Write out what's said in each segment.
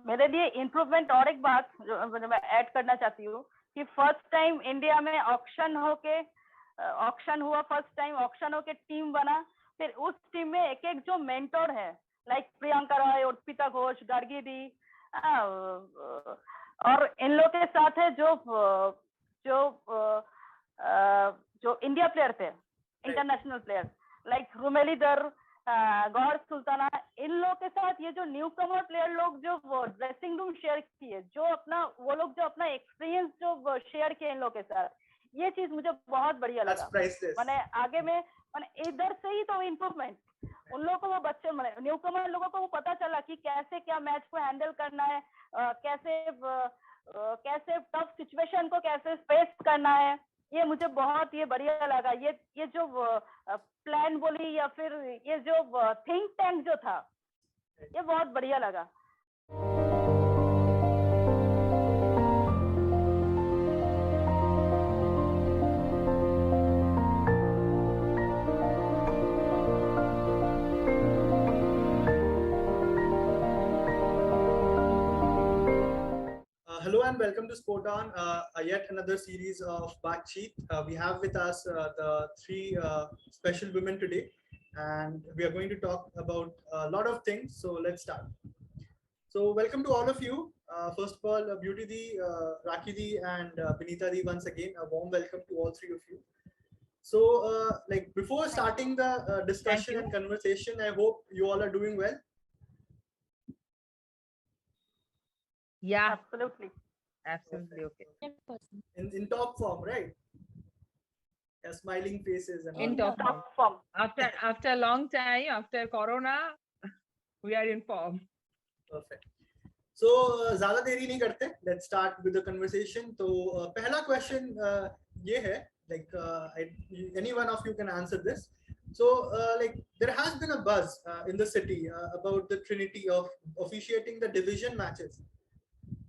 मेरे लिए इम्प्रूवमेंट और एक बात जो मैं ऐड करना चाहती हूँ कि फर्स्ट टाइम इंडिया में ऑक्शन हुआ, फर्स्ट टाइम ऑक्शन होके टीम बना, फिर उस टीम में एक एक जो मेंटोर है लाइक प्रियंका रॉय, अर्पिता घोष, गार्गी दी, और इन लोग के साथ है जो जो जो इंडिया प्लेयर थे, international player like Rumelidhar, Gauhar Sultana, इन लोग के साथ ये जो न्यू कमर प्लेयर लोग जो ड्रेसिंग रूम शेयर किए, वो लोग जो अपना एक्सपीरियंस जो शेयर किए इन लोग के साथ, ये चीज मुझे बहुत बढ़िया लगा। मैंने आगे में इधर से ही तो इम्प्रूवमेंट उन लोगों को, वो बच्चे न्यू कमर लोगों को वो पता चला कि कैसे क्या मैच को हैंडल करना है, कैसे टफ सिचुएशन को कैसे फेस करना है। ये मुझे बहुत ये बढ़िया लगा। ये जो प्लान बोली या फिर ये जो थिंक टैंक जो था, ये बहुत बढ़िया लगा। Hello and welcome to Sport On, yet another series of Baatcheet. We have with us the three special women today, and we are going to talk about a lot of things. So let's start. So welcome to all of you. First of all, Beauty Di, Rakhi Di, and Binita Di. Once again, a warm welcome to all three of you. So, like before starting the discussion and conversation, I hope you all are doing well. Yeah, absolutely okay. In top form, right? Yeah, smiling faces and in top form. After a long time, after Corona, we are in form. Perfect. So ज़्यादा देरी नहीं करते. Let's start with the conversation. तो पहला question ये है, like any one of you can answer this. So like there has been a buzz in the city about the trinity of officiating the division matches.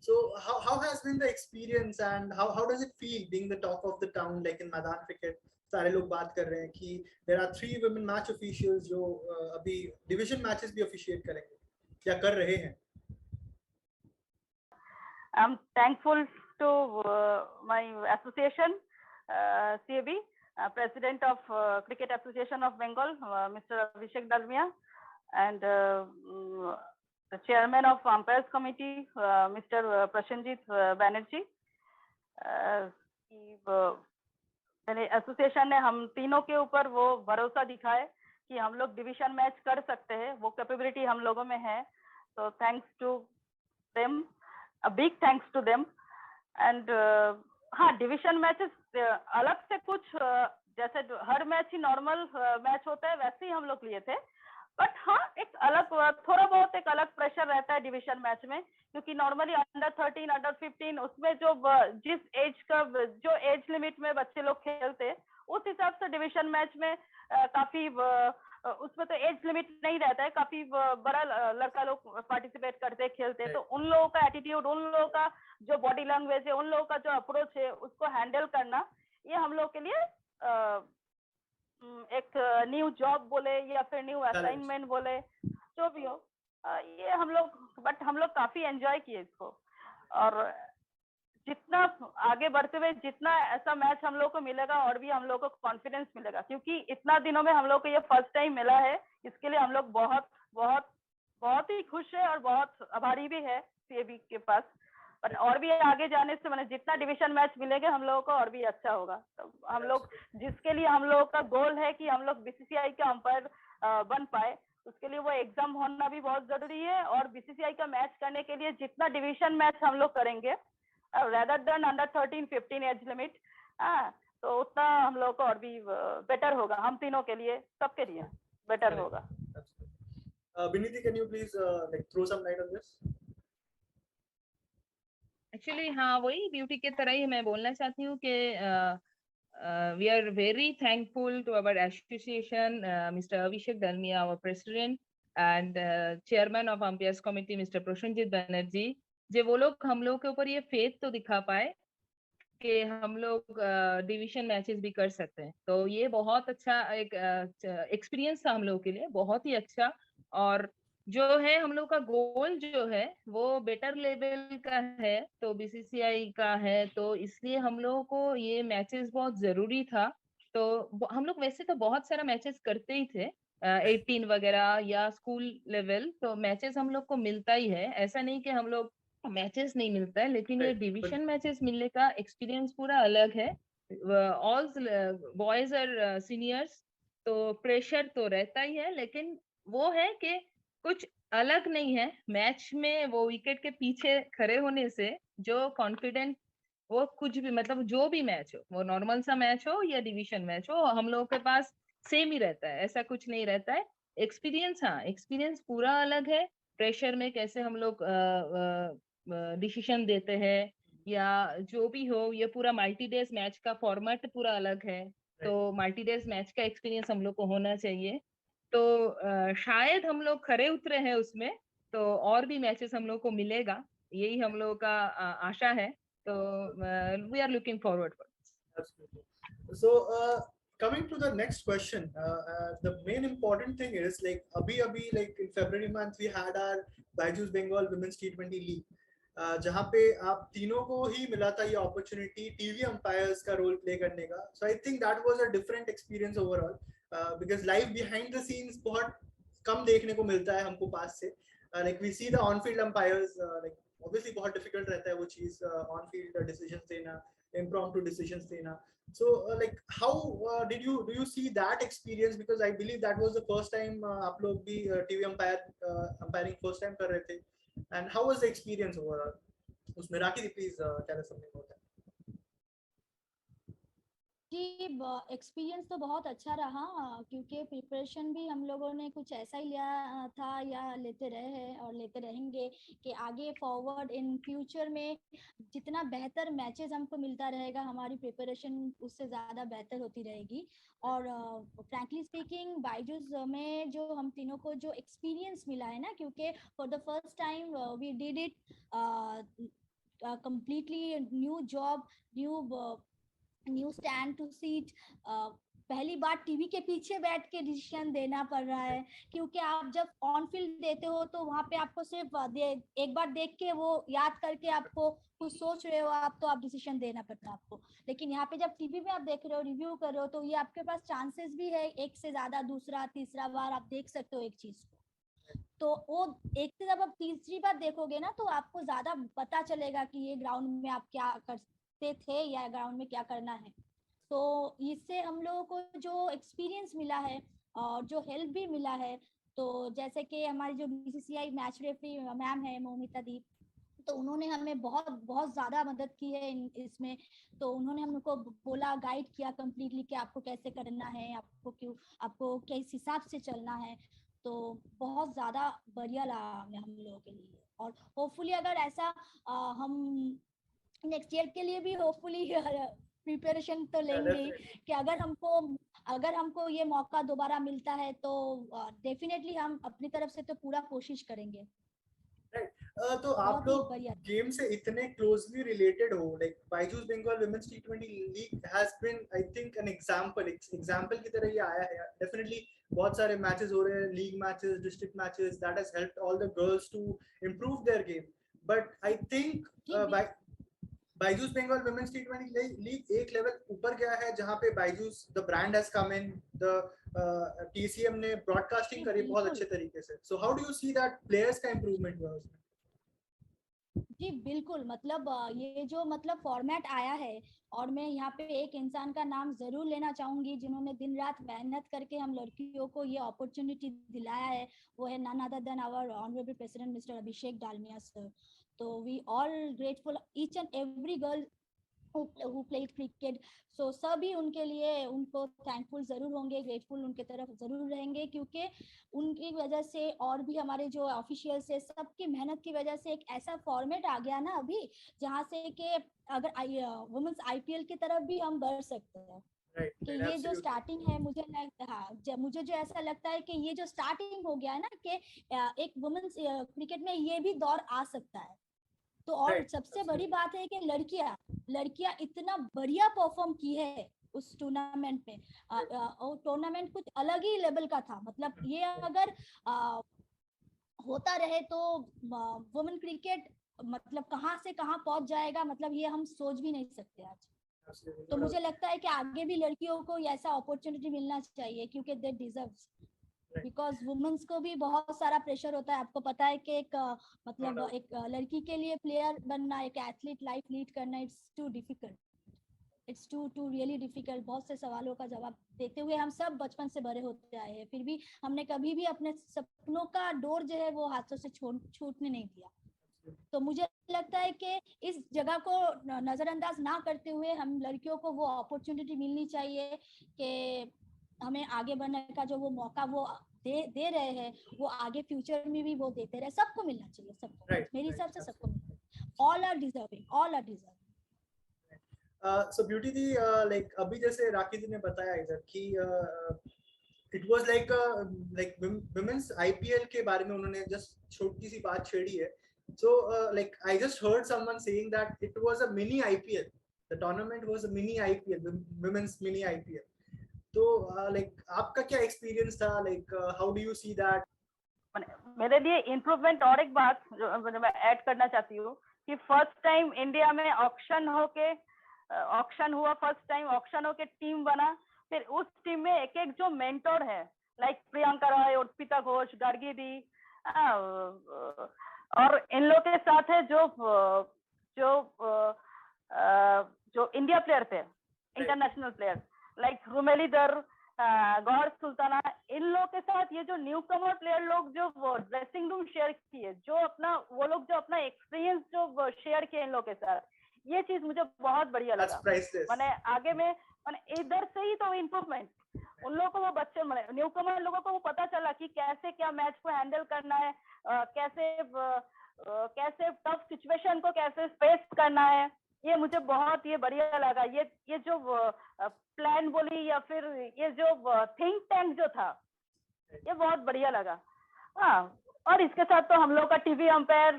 So how has been the experience and how does it feel being the talk of the town, like in मैदान cricket सारे लोग बात कर रहे हैं कि there are 3 women match officials जो अभी division matches भी officiate करेंगे या कर रहे हैं. I'm thankful to my association, CAB, President of Cricket Association of Bengal, Mr. Abhishek Dalmia, and the Chairman of Umpires Committee, Mr. Prashanjit Banerjee. Association ने हम तीनों के ऊपर वो भरोसा दिखाए कि हम लोग डिवीजन मैच कर सकते हैं, वो कैपेबिलिटी हम लोगों में है. तो thanks to them, a big thanks to them. And हाँ, डिवीजन मैचेस अलग से कुछ जैसे हर मैच ही नॉर्मल मैच होता है वैसे ही हम लोग लिए थे, बट हाँ एक अलग थोड़ा बहुत एक अलग प्रेशर रहता है डिवीजन मैच में, क्योंकि नॉर्मली अंडर 13 अंडर 15 उसमें जो जिस एज का जो एज लिमिट में बच्चे लोग खेलते उस हिसाब से डिवीजन मैच में काफी उसमें तो एज लिमिट नहीं रहता है, काफी बड़ा लड़का लोग पार्टिसिपेट करते खेलते, तो उन लोगों का एटीट्यूड, उन लोगों का जो बॉडी लैंग्वेज है, उन लोगों का जो अप्रोच है उसको हैंडल करना, ये हम लोग के लिए एक न्यू जॉब बोले या फिर न्यू असाइनमेंट बोले, जो भी हो, ये हम लोग काफी एंजॉय किए इसको. और जितना आगे बढ़ते हुए जितना ऐसा मैच हम लोग को मिलेगा और भी हम लोग को कॉन्फिडेंस मिलेगा, क्योंकि इतना दिनों में हम लोग को ये फर्स्ट टाइम मिला है, इसके लिए हम लोग बहुत बहुत बहुत ही खुश है और बहुत आभारी भी है सीएबी के पास. पर और भी आगे जाने से मैंने जितना डिवीजन मैच मिलेंगे हम लोगों को और भी अच्छा होगा. तो हम लोग जिसके लिए हम लोग का गोल है कि हम लोग बीसीसीआई के अंपायर बन पाए, उसके लिए वो एग्जाम होना भी बहुत जरूरी है. और बीसीसीआई का मैच करने के लिए जितना डिवीजन मैच हम लोग करेंगे rather than under 13-15 age limit, तो उतना हम लोग को और भी बेटर होगा, हम तीनों के लिए, सबके लिए बेटर होगा. Biniti, can you please like throw some light on this? Actually हाँ, वही ब्यूटी के तरह ही मैं बोलना चाहती हूँ कि we are very thankful to our association, Mr. Abhishek Dalmia, our president, and chairman of umpires committee, Mr. Prashanjit Banerjee, जो वो लोग हम लोग के ऊपर ये फेथ तो दिखा पाए कि हम लोग डिवीजन मैचेस भी कर सकते हैं. तो ये बहुत अच्छा एक एक्सपीरियंस था हम लोग के लिए, बहुत ही अच्छा. और जो है हम लोग का गोल जो है वो बेटर लेवल का है, तो बीसीसीआई का है, तो इसलिए हम लोगों को ये मैचेस बहुत जरूरी था। तो हम लोग वैसे तो बहुत सारा मैचेस करते ही थे, 18 वगैरह या स्कूल लेवल, तो मैचेस हम लोग को मिलता ही है, ऐसा नहीं कि हम लोग मैचेस नहीं मिलता है, लेकिन ये Right. But डिवीजन मैचेस मिलने का एक्सपीरियंस पूरा अलग है। ऑल बॉयज और सीनियर्स, तो प्रेशर तो रहता ही है, लेकिन वो है कि कुछ अलग नहीं है मैच में, वो विकेट के पीछे खड़े होने से जो कॉन्फिडेंट, वो कुछ भी मतलब जो भी मैच हो, वो नॉर्मल सा मैच हो या डिवीजन मैच हो, हम लोगों के पास सेम ही रहता है, ऐसा कुछ नहीं रहता है। एक्सपीरियंस, हाँ एक्सपीरियंस पूरा अलग है। प्रेशर में कैसे हम लोग डिसीजन देते हैं या जो भी हो, ये पूरा मल्टी डेज मैच का फॉर्मेट पूरा अलग है, तो right. मल्टी डेज मैच का एक्सपीरियंस हम लोग को होना चाहिए। तो शायद हम लोग खरे उतरे हैं उसमें, तो और भी मैचेस हम लोग को मिलेगा, यही हम लोग का आशा है। तो we are looking forward for. Absolutely. So, coming to the next question, the main important thing is like abhi like in February month we had our Byju's Bengal Women's T20 League, जहाँ पे आप तीनों को ही मिला था ये opportunity TV umpires का role play करने का. So I think that was a different experience overall, because live behind the scenes बहुत कम देखने को मिलता है हमको पास से. Like we see the on-field umpires, like obviously बहुत difficult रहता है वो चीज, on-field decisions देना, impromptu decisions देना. So like how do you see that experience, because I believe that was the first time आप लोग भी TV umpiring first time कर रहे थे, and how was the experience overall? उसमें Rakhi please tell us something about that. जी, experience तो बहुत अच्छा रहा, क्योंकि प्रिपरेशन भी हम लोगों ने कुछ ऐसा ही लिया था या लेते रहे हैं और लेते रहेंगे कि आगे फॉरवर्ड इन फ्यूचर में जितना बेहतर मैचेस हमको मिलता रहेगा, हमारी प्रिपरेशन उससे ज़्यादा बेहतर होती रहेगी। और फ्रैंकली स्पीकिंग बायजूस में जो हम तीनों को जो एक्सपीरियंस मिला है ना, क्योंकि for the first time we did it completely new job, new stand to seat, पहली बार टीवी के पीछे बैठ के डिसीजन देना पड़ रहा है, क्योंकि आप जब ऑन फील्ड देते हो तो वहां पे आपको सिर्फ एक बार देख के वो याद करके आपको कुछ सोच रहे हो आप, तो आप डिसीजन देना पड़ता है आपको। लेकिन यहाँ पे जब टीवी में आप देख रहे हो, रिव्यू कर रहे हो, तो ये आपके पास चांसेस भी है एक से ज्यादा दूसरा तीसरा बार आप देख सकते हो एक चीज को। तो वो एक से जब आप तीसरी बार देखोगे ना, तो आपको ज्यादा पता चलेगा कि ये ग्राउंड में आप क्या करते थे या ग्राउंड में क्या करना है। तो इससे हम लोगों को जो एक्सपीरियंस मिला है और जो हेल्प भी मिला है, तो जैसे कि हमारी जो बीसीसीआई मैच रेफरी मैम है मौमिता दीप, तो उन्होंने हमें बहुत बहुत ज़्यादा मदद की है इसमें। तो उन्होंने हमको बोला, गाइड किया कंप्लीटली कि आपको कैसे करना है, आपको किस हिसाब से चलना है। तो बहुत ज़्यादा बढ़िया रहा हम लोगों के लिए। और होपफुली अगर ऐसा हम नेक्स्ट ईयर के लिए भी होपफुली प्रिपरेशन तो लेंगे कि अगर हमको ये मौका दोबारा मिलता है तो डेफिनेटली हम अपनी तरफ से तो पूरा कोशिश करेंगे। तो आप लोग गेम से इतने क्लोजली रिलेटेड हो, like Byju's Bengal women's T20 league has been I think an example की तरह ये आया है. डेफिनेटली बहुत सारे मैचेस हो रहे हैं, league matches, district matches, that has helped all the girls to improve their game. But I think Byju's Bengal women's T20 league एक लेवल ऊपर गया है, जहां पे Byju's the brand has come in, the TCM ने ब्रॉडकास्टिंग करी बहुत अच्छे तरीके से. So how do you see that players का इंप्रूवमेंट हुआ उसमें? जी बिल्कुल, मतलब ये जो मतलब फॉर्मेट आया है, और मैं यहाँ पे एक इंसान का नाम जरूर लेना चाहूंगी जिन्होंने दिन रात मेहनत करके हम लड़कियों को ये अपॉर्चुनिटी दिलाया है, वो है none other than our honourable president mister Abhishek Dalmiya sir. तो we all grateful each and every girl who played cricket. So सभी उनके लिए उनको थैंकफुल जरूर होंगे, ग्रेटफुल उनके तरफ जरूर रहेंगे, क्योंकि उनकी वजह से और भी हमारे जो ऑफिशियल्स है सबकी मेहनत की वजह से एक ऐसा फॉर्मेट आ गया ना अभी, जहाँ से कि अगर वुमेन्स आईपीएल की तरफ भी हम बढ़ सकते हैं. कि ये जो स्टार्टिंग है, मुझे जो ऐसा लगता है कि ये जो स्टार्टिंग हो गया है ना, कि एक वुमेन्स क्रिकेट में ये भी दौर आ सकता है. तो और सबसे बड़ी बात है कि लड़कियां इतना बढ़िया परफॉर्म की है उस टूर्नामेंट में. टूर्नामेंट कुछ अलग ही लेवल का था. मतलब ये अगर होता रहे तो वुमेन क्रिकेट मतलब कहाँ से कहाँ पहुंच जाएगा, मतलब ये हम सोच भी नहीं सकते आज। तो मुझे लगता है कि आगे भी लड़कियों को ऐसा अपॉर्चुनिटी मिलना चाहिए क्योंकि दे डिजर्व्स, बिकॉज वुमेन्स को भी बहुत सारा प्रेशर होता है। आपको पता है कि एक मतलब एक लड़की के लिए प्लेयर बनना, एक एथलीट लाइफ लीड करना, it's too difficult, it's too really difficult. बहुत से सवालों का जवाब देते हुए हम सब बचपन से बड़े होते आए हैं, फिर भी हमने कभी भी अपने सपनों का डोर जो है वो हाथों से छूटने नहीं दिया। तो मुझे लगता है कि इस जगह को नजरअंदाज ना करते हुए हम लड़कियों को वो अपॉर्चुनिटी मिलनी चाहिए कि हमें आगे बढ़ने का जो वो मौका वो दे रहे हैं, वो आगे फ्यूचर में भी वो देते रहे। सबको मिलना चाहिए, सबको। मेरे हिसाब से सबको मिलना चाहिए। All are deserving, all are deserving. So beauty दी, like अभी जैसे राखी जी ने बताया इधर कि it was like women's IPL के बारे में उन्होंने just छोटी सी बात छेड़ी है। So like I just heard someone saying that it was a mini IPL. The tournament was a mini IPL, women's mini IPL. तो like आपका क्या experience था? Like how do you see that? मेरे लिए इम्प्रूवमेंट और एक बात जो मैं ऐड करना चाहती हूँ कि फर्स्ट टाइम इंडिया में ऑक्शन हुआ, फर्स्ट टाइम ऑक्शन होके टीम बना, फिर उस टीम में एक एक जो मेंटोर है लाइक प्रियंका रॉय, अर्पिता घोष, गार्गी दी, और इन लोग के साथ है जो इंडिया प्लेयर थे, international player like Rumelidhar, Gauhar Sultana, इन लोग के साथ ये जो न्यू कमर प्लेयर लोग जो ड्रेसिंग रूम शेयर किए, वो लोग जो अपना एक्सपीरियंस जो शेयर किए इन लोग के साथ, ये चीज मुझे बहुत बढ़िया लगा। मैंने आगे में इधर से ही तो इम्प्रूवमेंट, उन लोगों को वो बच्चे न्यू कमर लोगों को वो पता चला कि कैसे क्या मैच को हैंडल करना है, कैसे टफ सिचुएशन को कैसे फेस करना है। ये मुझे बहुत ये बढ़िया लगा। ये जो प्लान बोली या फिर ये जो थिंक टैंक जो था, ये बहुत बढ़िया लगा। हाँ, और इसके साथ तो हम लोग का टीवी अंपायर,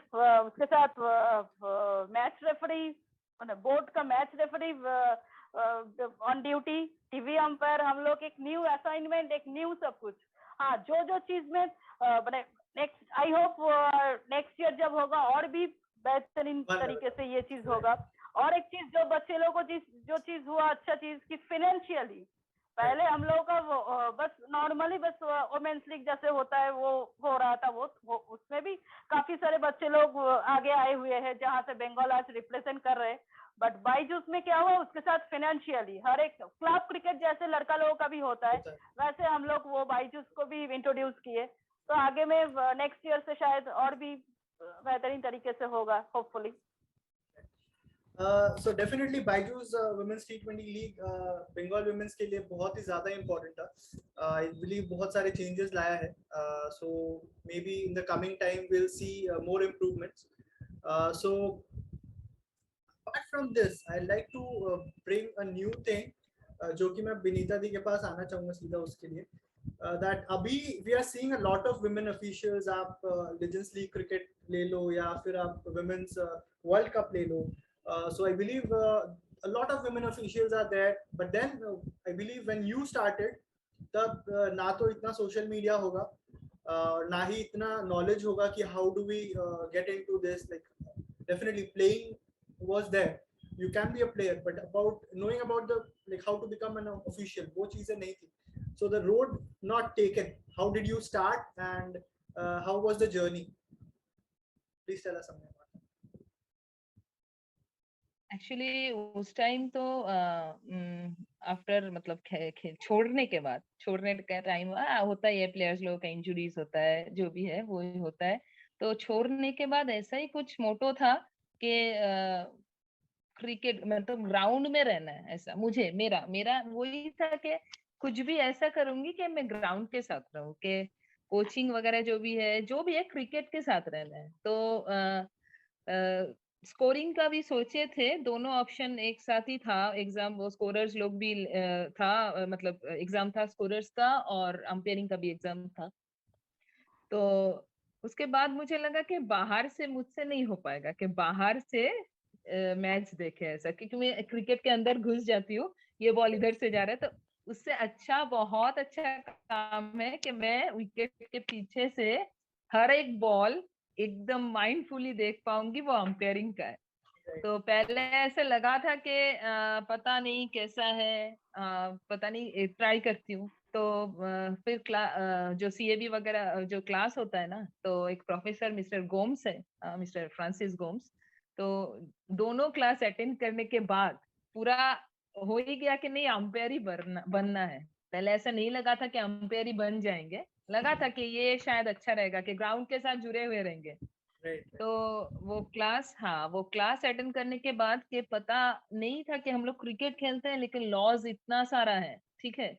उसके साथ मैच रेफरी, बोर्ड का match referee on duty, TV umpire, हम लोग एक न्यू असाइनमेंट, एक न्यू सब कुछ। हाँ, जो चीज में next I hope next year जब होगा और भी बेहतरीन तरीके से ये चीज होगा। और एक चीज जो बच्चे लोगों को जो चीज हुआ, अच्छा चीज कि फाइनेंशियली पहले हम लोग का बस नॉर्मली बस वुमेन्स लीग जैसे होता है वो हो रहा था, वो उसमें भी काफी सारे बच्चे लोग आगे आए हुए हैं जहाँ से बंगाल आज रिप्रेजेंट कर रहे हैं। बट बाईजूस में क्या हुआ, उसके साथ फाइनेंशियली हर एक क्लब क्रिकेट जैसे लड़का लोगों का भी होता है, वैसे हम लोग वो बाईजूस को भी इंट्रोड्यूस किए। तो आगे में नेक्स्ट ईयर से शायद और भी बेहतरीन तरीके से होगा, hopefully. So definitely Byju's women's T20 league Bengal women's के लिए बहुत ही ज़्यादा important था। I believe बहुत सारे changes लाया है। So maybe in the coming time we'll see more improvements. So apart from this, I'd like to bring a new thing जो कि मैं विनीता दी के पास आना चाहूँगा सीधा उसके लिए। That अभी we are seeing a lot of women officials। आप Legends League cricket ले लो या फिर आप Women's World Cup ले लो। So I believe a lot of women officials are there, but then I believe when you started तब ना तो इतना social media होगा, ना ही इतना knowledge होगा कि how do we get into this। Like definitely playing was there, you can be a player, but about knowing about the like how to become an official, वो चीजें नहीं थी। So the road not taken, how did you start and how was the journey? Please tell us something about that. Actually उस time तो after मतलब छोड़ने का time होता ही है, प्लेयर्स लोगों का इंजुरीज होता है, जो भी है वो ही होता है। तो छोड़ने के बाद ऐसा ही कुछ मोटो था कि क्रिकेट मतलब ग्राउंड में रहना है, ऐसा मुझे मेरा वही था कि कुछ भी ऐसा करूंगी कि मैं ग्राउंड के साथ रहूं, कि कोचिंग वगैरह जो भी है क्रिकेट के साथ रहना है। तो स्कोरिंग का भी सोचे थे, दोनों ऑप्शन एक साथ ही था। एग्जाम वो स्कोरर्स लोग भी था, मतलब एग्जाम था स्कोरर्स का और अंपायरिंग का भी एग्जाम था। तो उसके बाद मुझे लगा कि बाहर से मुझसे नहीं हो पाएगा, कि बाहर से मैच देखे ऐसा, क्योंकि मैं क्रिकेट के अंदर घुस जाती हूँ, ये बॉल इधर से जा रहा है। तो उससे अच्छा बहुत अच्छा काम है कि मैं विकेट के पीछे से हर एक बॉल एकदम माइंडफुली देख पाऊंगी वो अंपायरिंग का है। तो पहले ऐसे लगा था कि पता नहीं कैसा है, पता नहीं, ट्राई करती हूँ। तो फिर जो सीएबी वगैरह जो क्लास होता है ना, तो एक प्रोफेसर मिस्टर गोम्स है, मिस्टर फ्रांसिस गोम्स। तो दोनों क्लास अटेंड करने के बाद पूरा हो ही गया कि नहीं, अंपायर ही बनना है। पहले ऐसा नहीं लगा था कि अंपायर ही बन जाएंगे, लगा था कि ये शायद अच्छा रहेगा कि ग्राउंड के साथ जुड़े हुए रहेंगे। तो वो क्लास अटेंड करने के बाद के पता नहीं था कि हम लोग क्रिकेट खेलते हैं, लेकिन लॉज इतना सारा है, ठीक है।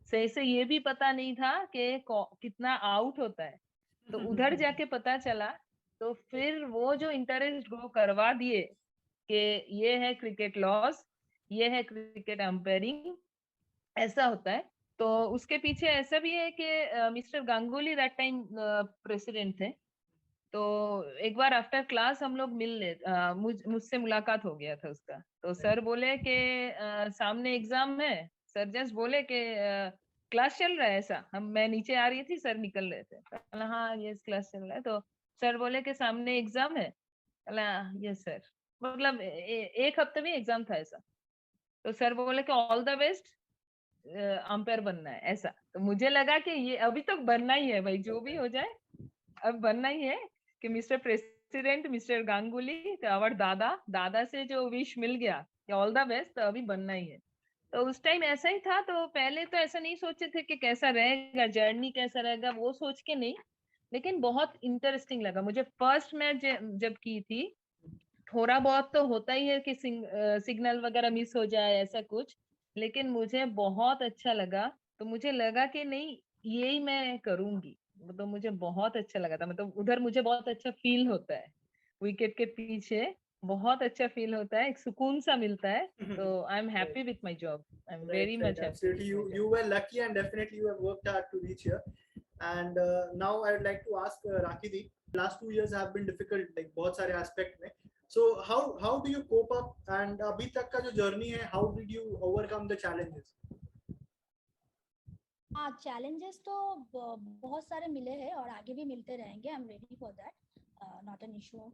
सही से ये भी पता नहीं था कि कितना आउट होता है। तो उधर जाके पता चला। तो फिर वो जो इंटरेस्ट ग्रो करवा दिए कि ये है क्रिकेट लॉज, ये है क्रिकेट अंपायरिंग, ऐसा होता है। तो उसके पीछे ऐसा भी है कि mister Ganguly that time president थे। तो एक बार आफ्टर क्लास हम लोग मुझसे मुलाकात हो गया था उसका। तो सर बोले कि सामने एग्जाम है। सर जस्ट बोले कि क्लास चल रहा है ऐसा। मैं नीचे आ रही थी, सर निकल रहे थे। बोला हाँ यस क्लास चल रहा है। तो सर बोले कि सामने एग्जाम है। बोला यस सर। मतलब एक हफ्ते में एग्जाम था ऐसा। तो सर बोले कि ऑल द बेस्ट, अंपायर बनना है ऐसा। तो मुझे लगा कि ये अभी तक बनना ही है भाई, जो भी हो जाए अब बनना ही है। कि मिस्टर प्रेसिडेंट मिस्टर गांगुली, तो आवर दादा से जो विश मिल गया कि ऑल द बेस्ट, तो अभी बनना ही है। तो उस टाइम ऐसा ही था। तो पहले तो ऐसा नहीं सोचे थे कि कैसा रहेगा, जर्नी कैसा रहेगा, वो सोच के नहीं। लेकिन बहुत इंटरेस्टिंग लगा मुझे। फर्स्ट मैच जब की थी, थोड़ा बहुत तो होता ही है कि सिग्नल वगैरह मिस हो जाए ऐसा कुछ, लेकिन मुझे बहुत अच्छा लगा। तो मुझे लगा कि नहीं, यही मैं करूंगी। तो मुझे बहुत अच्छा लगा था। मतलब उधर मुझे बहुत अच्छा फील होता है, विकेट के पीछे बहुत अच्छा फील होता है, एक सुकून सा मिलता है। तो I am happy with my job, I am very much happy. Absolutely, you were lucky and definitely you have worked hard to reach here. And now I would like to ask Rakhi ji, last 2 years have been difficult, like बहुत सारे aspect में. So how do you cope up, and अभी तक का जो journey है, how did you overcome the challenges? हाँ, challenges तो बहुत सारे मिले हैं और आगे भी मिलते रहेंगे। I am ready for that, not an issue.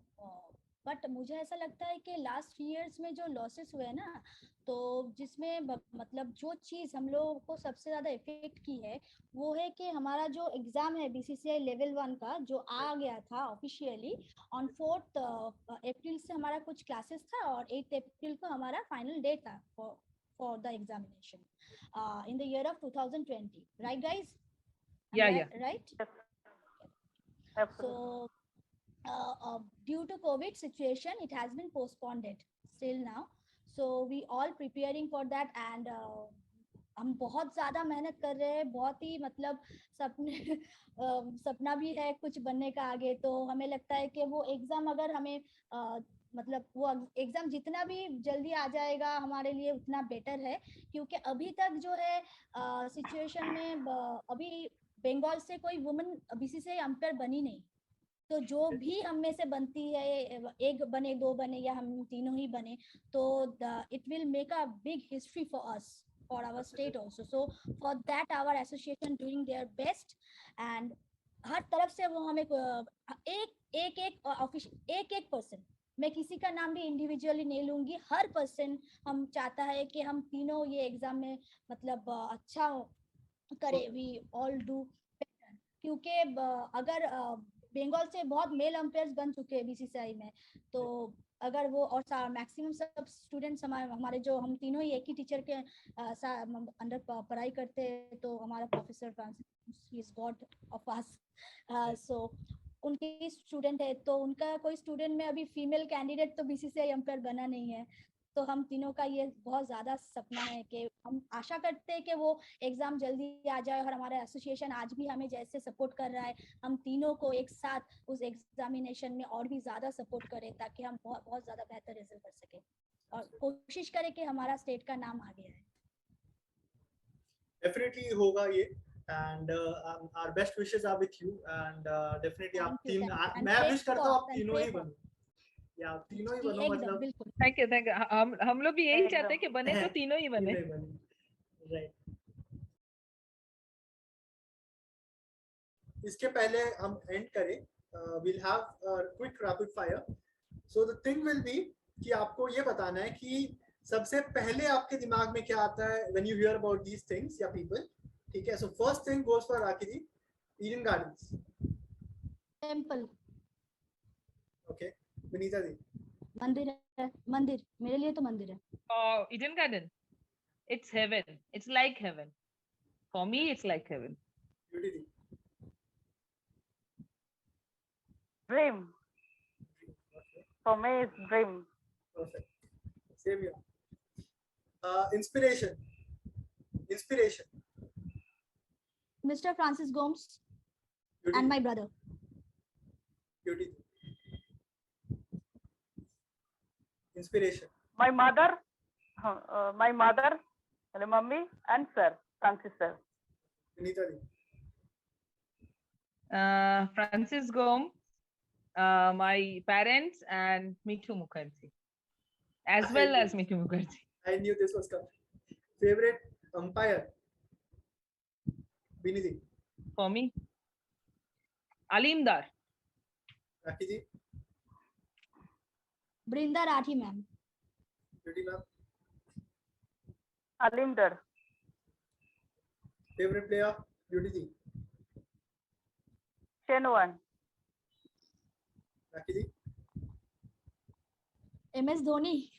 But मुझे ऐसा लगता है कि लास्ट 3 इयर्स में जो लॉसेस हुए ना, तो जिसमें मतलब जो चीज़ हम लोगों को सबसे ज़्यादा इफेक्ट की है, वो है कि हमारा जो एग्ज़ाम है बीसीसीआई लेवल 1 का, जो आ गया था ऑफिशियली ऑन 4 अप्रैल से हमारा कुछ क्लासेस था, और 8 अप्रैल को हमारा फाइनल डे था for the examination in the year of 2020, right guys? Yeah. Right. Absolutely. So due to COVID situation, it has been postponed still now. So we all preparing for that, and हम बहुत ज्यादा मेहनत कर रहे हैं। बहुत ही मतलब सपना भी है कुछ बनने का आगे। तो हमें लगता है कि वो एग्जाम अगर हमें मतलब वो एग्जाम जितना भी जल्दी आ जाएगा हमारे लिए उतना बेटर है, क्योंकि अभी तक जो है सिचुएशन में अभी बंगाल से कोई वुमन बीसीसीआई अंपायर बनी नहीं। तो जो भी हम में से बनती है, एक बने, 2 बने, या हम तीनों ही बने, तो it will make a big history for us, for our state also. So for that our association doing their best, and हर तरफ से वो हमें एक पर्सन, मैं किसी का नाम भी इंडिविजुअली नहीं लूंगी, हर पर्सन हम चाहता है कि हम तीनों ये एग्जाम में मतलब अच्छा करे, वी ऑल डू बेटर। क्योंकि अगर बंगाल से बहुत मेल अंपायर्स बन चुके हैं बीसीसीआई में, तो अगर वो और मैक्सिमम सब स्टूडेंट्स हमारे जो हम तीनों ही एक ही टीचर के अंडर पढ़ाई करते हैं, तो हमारा professor Francis is god of us, so उनके स्टूडेंट है। तो उनका कोई स्टूडेंट में अभी फीमेल कैंडिडेट तो बीसीसीआई अंपायर बना नहीं है। तो हम तीनों का ये बहुत ज्यादा सपना है कि हम आशा करते हैं कि वो एग्जाम जल्दी आ जाए, और हमारा एसोसिएशन आज भी हमें जैसे सपोर्ट कर रहा है, हम तीनों को एक साथ उस एग्जामिनेशन में और भी ज्यादा सपोर्ट करें, ताकि हम बहुत ज्यादा बेहतर रिजल्ट कर सके, और कोशिश करें कि हमारा स्टेट का नाम आगे आए। Definitely होगा ये, and our best wishes are with you, and definitely आप तीन, मैं विश करता हूँ आप तीनों ही बनो, या आप तीनों ही बनो, मतलब बिल्कुल। Thank you. हम लोग भी यही चाहते हैं कि बने तो तीनों ही बने। राइट। इसके पहले हम एंड करें, we'll have a quick rapid fire. So the thing will be कि आपको ये बताना है कि सबसे पहले आपके दिमाग में क्या आता है when you hear about these things या people. ठीक है, so first thing goes for Rakhi ji, Eden Gardens. Temple, Okay, Vinita ji. मंदिर है, मंदिर मेरे लिए तो मंदिर है. Oh, Eden Garden. It's heaven. It's like heaven. For me, it's like heaven. Beauty ji. Dream. Okay, For me, it's dream. perfect. Same here. Inspiration. Inspiration. Mr. Francis Gomes Beauty. and my brother. Beauty ji. Inspiration. My mother, my mummy, and sir, Francis sir. Vinita ji. Francis Gome, my parents, and Mithu Mukherjee, as well as Mithu Mukherjee. I knew this was coming. Favorite umpire. Bini ji. For me, Alim Dar. Rakhi ji. Brinda Rathi ma'am. Beauty ma'am. Alinder. Favorite player. Beauty ji. Shenwan. Rakhi ji. MS Dhoni,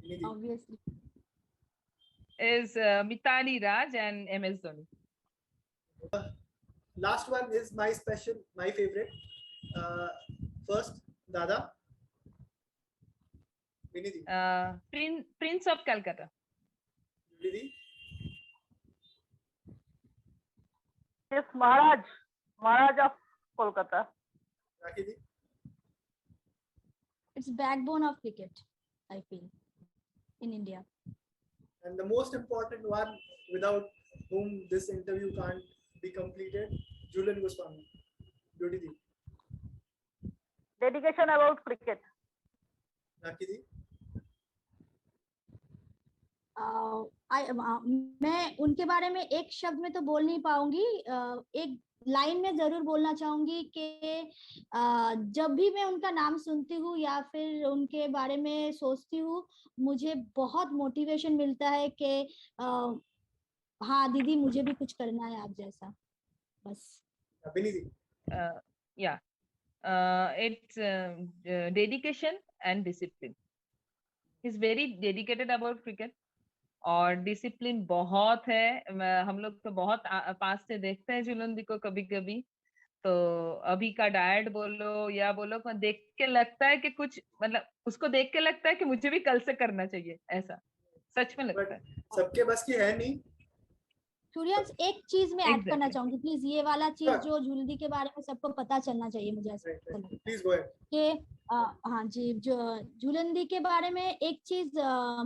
Bini ji. obviously. Is Mithali Raj and MS Dhoni. Last one is my favorite. First, Dada. Bini ji. Prince of Calcutta. Beauty ji. Yes, Maharaj of Kolkata. Rakhi ji. It's backbone of cricket, I feel, in India. And the most important one, without whom this interview can't be completed, Julian Goswami. Beauty ji. Dedication about cricket. Rakhi ji. मैं उनके बारे में एक शब्द में तो बोल नहीं पाऊंगी, एक लाइन में जरूर बोलना चाहूंगी कि जब भी मैं उनका नाम सुनती हूँ या फिर उनके बारे में सोचती हूँ, मुझे बहुत मोटिवेशन मिलता है कि हाँ दीदी मुझे भी कुछ करना है आप जैसा, बस. Bini ji. Yeah. It's dedication and discipline. He's very dedicated about cricket. और डिसिप्लिन बहुत है. हम लोग तो बहुत पास से देखते हैं जुलंदी को कभी कभी, तो अभी का डाइट बोलो या बोलो, देख के लगता है कि कुछ, मतलब उसको देख के लगता है कि मुझे भी कल से करना चाहिए, ऐसा सच में लगता है. सबके बस की है नहीं. सूर्यांश, एक चीज में ऐड करना Exactly. चाहूंगी प्लीज, ये वाला चीज जो जुल्दी के बारे में सबको पता चलना चाहिए, मुझे ऐसा लगता है Please go ahead. कि हाँ जी, जो जुलंदी के बारे में एक चीज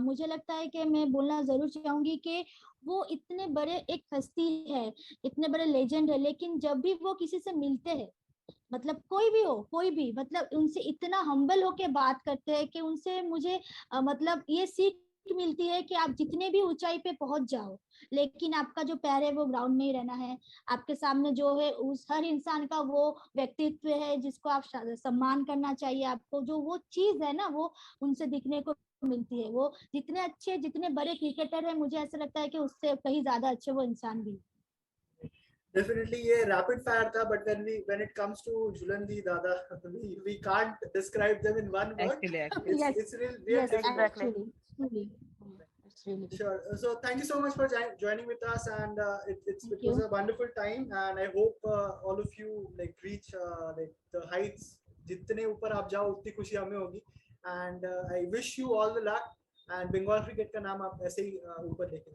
मुझे लगता है कि मैं बोलना जरूर चाहूंगी कि वो इतने बड़े एक हस्ती है, इतने बड़े लेजेंड है, लेकिन जब भी वो किसी से मिलते हैं, मतलब कोई भी हो, कोई भी, मतलब उनसे इतना हम्बल होके बात करते हैं कि उनसे मुझे मतलब ये सीख मिलती है कि आप जितने भी ऊंचाई पे पहुंच जाओ, लेकिन आपका जो पैर है वो ग्राउंड में ही रहना है. आपके सामने जो है उस हर इंसान का वो व्यक्तित्व है जिसको आप सम्मान करना चाहिए. आपको जो वो चीज है ना, वो उनसे दिखने को मिलती है. वो जितने अच्छे, जितने बड़े क्रिकेटर है, मुझे ऐसा लगता है कि उससे कहीं ज्यादा अच्छे वो इंसान भी. Definitely ये rapid fire था, but when it comes to Julandi Dada, we can't describe them in one word. Actually. Yes. It's real Yes, difficult. Exactly. actually. It's really good. Sure. So thank you so much for joining with us, and it Thank was you. a wonderful time, and I hope all of you like reach like the heights. जितने ऊपर आप जाओ उतनी खुशी हमें होगी, and I wish you all the luck, and Bengal cricket का नाम आप ऐसे ही ऊपर लेके